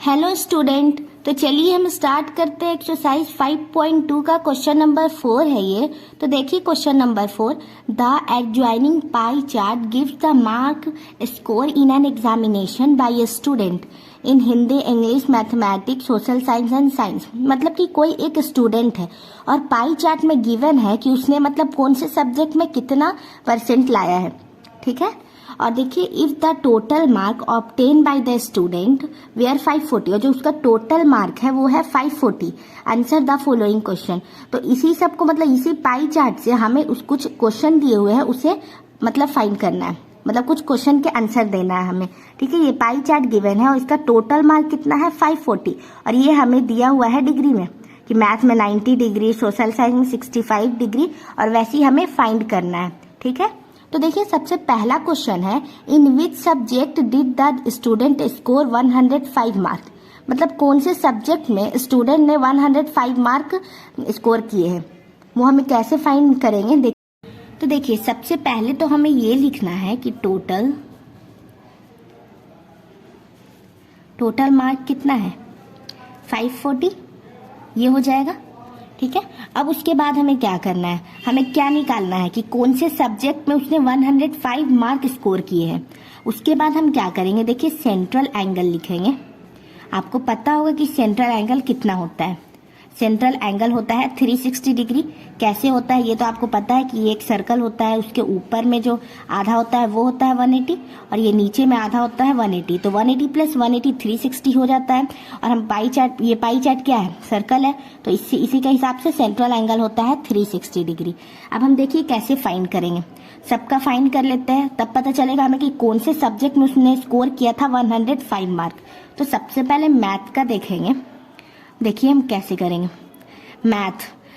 Hello student. तो चलिए हम स्टार्ट करते हैं एक्सरसाइज 5.2 का क्वेश्चन नंबर 4 है ये। तो देखिए question number 4, the adjoining pie chart gives the mark score in an examination by a student in Hindi, English, mathematics, social science and science. मतलब कि कोई एक स्टूडेंट है और पाई चार्ट में गिवन है कि उसने मतलब कौन से सब्जेक्ट में कितना परसेंट लाया है, ठीक है। और देखिए if the total mark obtain by the student were 540, और जो उसका टोटल मार्क है वो है 540, आंसर द फॉलोइंग क्वेश्चन। तो इसी सब को मतलब इसी पाई चार्ट से हमें उस कुछ क्वेश्चन दिए हुए हैं उसे मतलब फाइंड करना है, मतलब कुछ क्वेश्चन के आंसर देना है हमें, ठीक है। ये पाई चार्ट गिवन है और इसका टोटल मार्क कितना है 540, और ये हमें दिया हुआ है डिग्री में कि मैथ में 90 डिग्री, सोशल साइंस में 65 डिग्री, और वैसे ही हमें फाइंड करना है, ठीक है। तो देखिए सबसे पहला क्वेश्चन है, in which subject did the student score 105 mark. मतलब कौन से सब्जेक्ट में स्टूडेंट ने 105 मार्क स्कोर किए हैं, वो हमें कैसे फाइंड करेंगे। तो देखिए सबसे पहले तो हमें ये लिखना है कि टोटल मार्क कितना है 540, ये हो जाएगा, ठीक है। अब उसके बाद हमें क्या करना है, हमें क्या निकालना है कि कौन से सब्जेक्ट में उसने 105 मार्क स्कोर किए हैं। उसके बाद हम क्या करेंगे, देखिए सेंट्रल एंगल लिखेंगे। आपको पता होगा कि सेंट्रल एंगल कितना होता है। सेंट्रल एंगल होता है 360 डिग्री। कैसे होता है ये तो आपको पता है कि ये एक सर्कल होता है, उसके ऊपर में जो आधा होता है वो होता है 180, और ये नीचे में आधा होता है 180। तो 180 प्लस 180 360 हो जाता है। और हम पाई चार्ट, ये पाई चार्ट क्या है, सर्कल है, तो इसी के हिसाब से सेंट्रल एंगल होता है 360 डिग्री। अब हम देखिए कैसे फाइंड करेंगे, सबका फाइंड कर लेते हैं, तब पता चलेगा हमें कि कौन से सब्जेक्ट में उसने स्कोर किया था 105 मार्क। तो सबसे पहले मैथ का देखेंगे। देखिए हम कैसे करेंगे मैथ।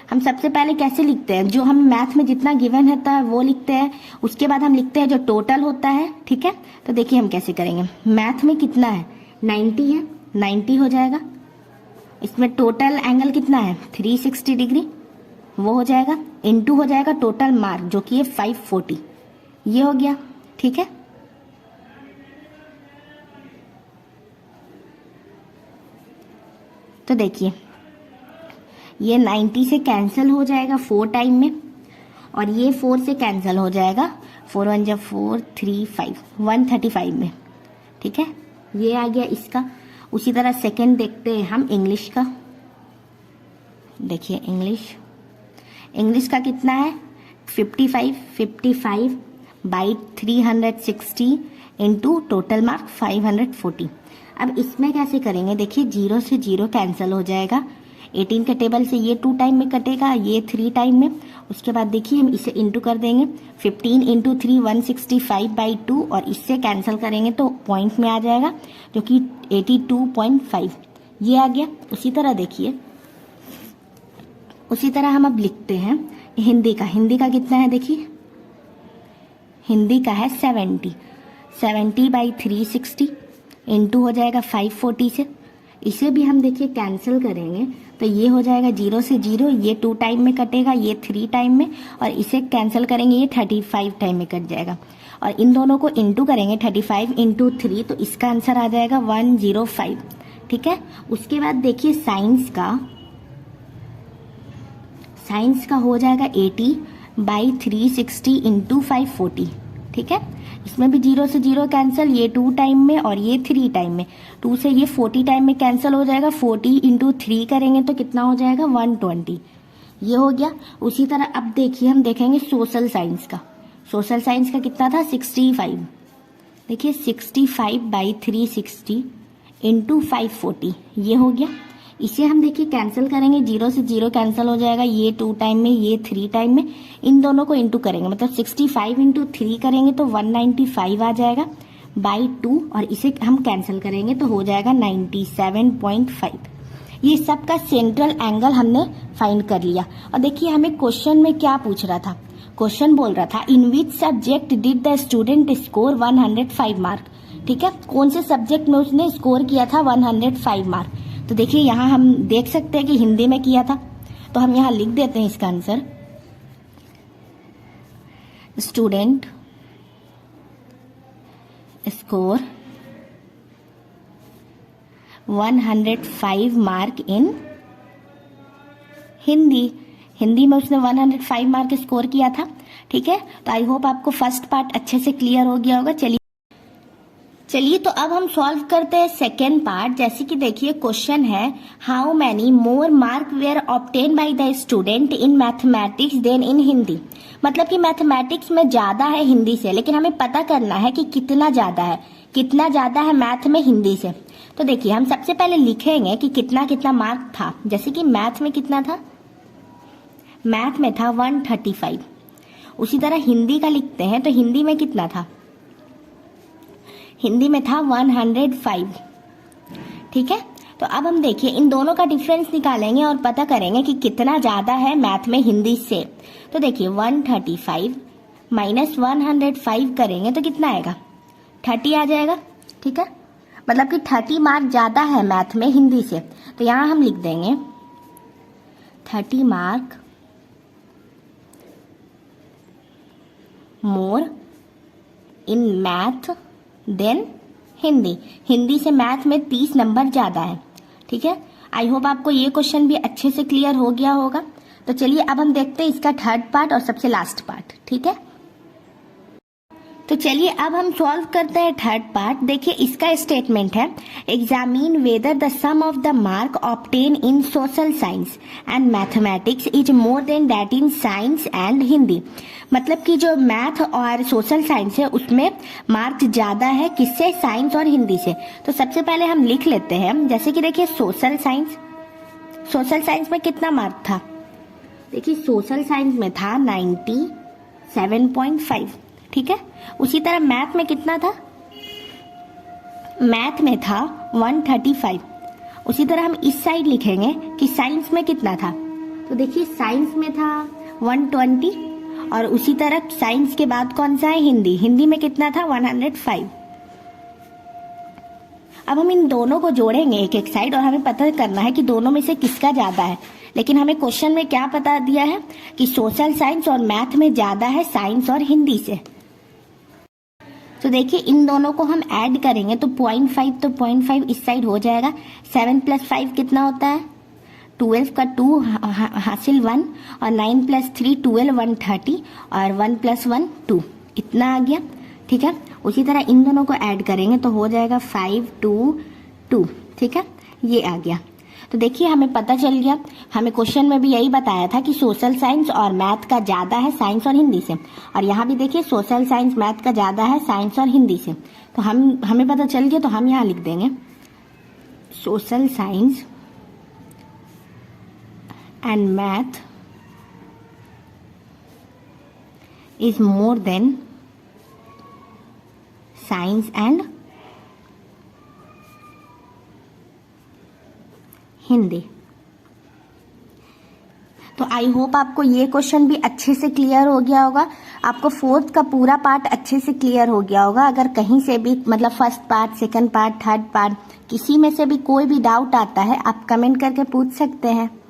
हम सबसे पहले कैसे लिखते हैं, जो हम मैथ में जितना गिवन होता है वो लिखते हैं, उसके बाद हम लिखते हैं जो टोटल होता है, ठीक है। तो देखिए हम कैसे करेंगे, मैथ में कितना है 90 है, 90 हो जाएगा। इसमें टोटल एंगल कितना है 360 डिग्री, वो हो जाएगा, इनटू हो जाएगा टोटल मार्क जो कि है 540, ये हो गया, ठीक है। तो देखिए ये 90 से कैंसिल हो जाएगा 4 टाइम में, और ये 4 से कैंसिल हो जाएगा, 4 1 जा 4 3 5 135 में, ठीक है। ये आ गया इसका। उसी तरह सेकंड देखते हैं हम इंग्लिश का। देखिए इंग्लिश का कितना है 55 बाई 360 इंटू टोटल मार्क 540। अब इसमें कैसे करेंगे, देखिए 0 से 0 कैंसिल हो जाएगा, 18 के टेबल से ये 2 टाइम में कटेगा, ये 3 टाइम में। उसके बाद देखिए हम इसे इंटू कर देंगे, 15 इंटू 3 165 बाई 2, और इससे कैंसिल करेंगे तो पॉइंट में आ जाएगा जो कि 82.5, ये आ गया। उसी तरह देखिए, उसी तरह हम अब लिखते हैं हिंदी का कितना है, देखिए हिंदी का है 70 बाई 360 इंटू हो जाएगा 540 से। इसे भी हम देखिए कैंसिल करेंगे तो ये हो जाएगा 0 से 0, ये 2 टाइम में कटेगा, ये 3 टाइम में, और इसे कैंसिल करेंगे ये 35 टाइम में कट जाएगा। और इन दोनों को इंटू करेंगे 35 इंटू 3, तो इसका आंसर आ जाएगा 105, ठीक है। उसके बाद देखिए साइंस का हो जाएगा 80 बाई 360 इंटू 540, ठीक है। इसमें भी 0 से 0 कैंसिल, ये 2 टाइम में और ये 3 टाइम में, 2 से ये 40 टाइम में कैंसिल हो जाएगा, 40 इंटू 3 करेंगे तो कितना हो जाएगा 120, ये हो गया। उसी तरह अब देखिए हम देखेंगे सोशल साइंस का कितना था 65। देखिए 65 बाई 360 इंटू 540, ये हो गया। इसे हम देखिए कैंसिल करेंगे, 0 से 0 कैंसिल हो जाएगा, ये 2 टाइम में, ये 3 टाइम में, इन दोनों को इंटू करेंगे, मतलब 65 इंटू 3 करेंगे तो 195 आ जाएगा बाई 2, और इसे हम कैंसिल करेंगे तो हो जाएगा 97.5। ये सब का सेंट्रल एंगल हमने फाइंड कर लिया। और देखिए हमें क्वेश्चन में क्या पूछ रहा था, क्वेश्चन बोल रहा था in which subject did the student score 105 mark, ठीक है। कौन से सब्जेक्ट में उसने स्कोर किया था 105 मार्क। तो देखिए यहाँ हम देख सकते हैं कि हिंदी में किया था, तो हम यहाँ लिख देते हैं इसका answer, student score 105 mark in Hindi. Hindi में उसने 105 मार्क स्कोर किया था। ठीक है, तो आई होप आपको फर्स्ट पार्ट अच्छे से क्लियर हो गया होगा। चलिए तो अब हम सॉल्व करते हैं सेकेंड पार्ट। जैसे कि देखिए क्वेश्चन है, how many more mark were obtain by the student in mathematics than in Hindi. मतलब कि मैथमेटिक्स में ज्यादा है हिंदी से, लेकिन हमें पता करना है कि कितना ज्यादा है मैथ में हिंदी से। तो देखिए हम सबसे पहले लिखेंगे कि कितना कितना मार्क था। जैसे कि मैथ में कितना था, मैथ में था 135। उसी तरह हिंदी का लिखते हैं, तो हिंदी में कितना था, हिंदी में था 105। ठीक है, तो अब हम देखिए इन दोनों का डिफरेंस निकालेंगे और पता करेंगे कि कितना ज्यादा है मैथ में हिंदी से। तो देखिए 135 माइनस 105 करेंगे तो कितना आएगा, 30 आ जाएगा। ठीक है, मतलब कि 30 मार्क ज्यादा है मैथ में हिंदी से। तो यहां हम लिख देंगे 30 mark more in math than Hindi. Hindi से मैथ में 30 नंबर ज्यादा है। ठीक है, आई होप आपको ये क्वेश्चन भी अच्छे से क्लियर हो गया होगा। तो चलिए अब हम देखते हैं इसका थर्ड पार्ट और सबसे लास्ट पार्ट। ठीक है, तो चलिए अब हम सॉल्व करते हैं थर्ड पार्ट। देखिए इसका स्टेटमेंट है, examine whether the sum of the mark obtain in social science and mathematics is more than that in science and Hindi. मतलब कि जो मैथ और सोशल साइंस है उसमें मार्क्स ज्यादा है, किससे, साइंस और हिंदी से। तो सबसे पहले हम लिख लेते हैं। जैसे कि देखिए सोशल साइंस में कितना मार्क था, देखिए सोशल साइंस में था 97.5। ठीक है, उसी तरह मैथ में कितना था, मैथ में था 135। उसी तरह हम इस साइड लिखेंगे कि साइंस में कितना था। तो देखिए साइंस में था 120 और उसी तरह साइंस के बाद कौन सा है, हिंदी में कितना था 105। अब हम इन दोनों को जोड़ेंगे एक एक साइड और हमें पता करना है कि दोनों में से किसका ज्यादा है। लेकिन हमें क्वेश्चन में क्या पता दिया है कि सोशल साइंस और मैथ में ज्यादा है साइंस और हिंदी से। तो देखिए इन दोनों को हम ऐड करेंगे तो 0.5, तो 0.5 इस साइड हो जाएगा। 7 + 5 कितना होता है, 12 का 2 हासिल 1 और 9 + 3 12 130 और 1 + 1 2, इतना आ गया। ठीक है, उसी तरह इन दोनों को ऐड करेंगे तो हो जाएगा 5 2 2। ठीक है, ये आ गया। तो देखिए हमें पता चल गया, हमें क्वेश्चन में भी यही बताया था कि सोशल साइंस और मैथ का ज्यादा है साइंस और हिंदी से, और यहाँ भी देखिए सोशल साइंस मैथ का ज्यादा है साइंस और हिंदी से। तो हमें पता चल गया, तो हम यहाँ लिख देंगे social science and math is more then science and Hindi. तो आई होप आपको ये क्वेश्चन भी अच्छे से क्लियर हो गया होगा, आपको फोर्थ का पूरा पार्ट अच्छे से क्लियर हो गया होगा। अगर कहीं से भी मतलब first part, second part, third part, किसी में से भी कोई भी डाउट आता है आप कमेंट करके पूछ सकते हैं।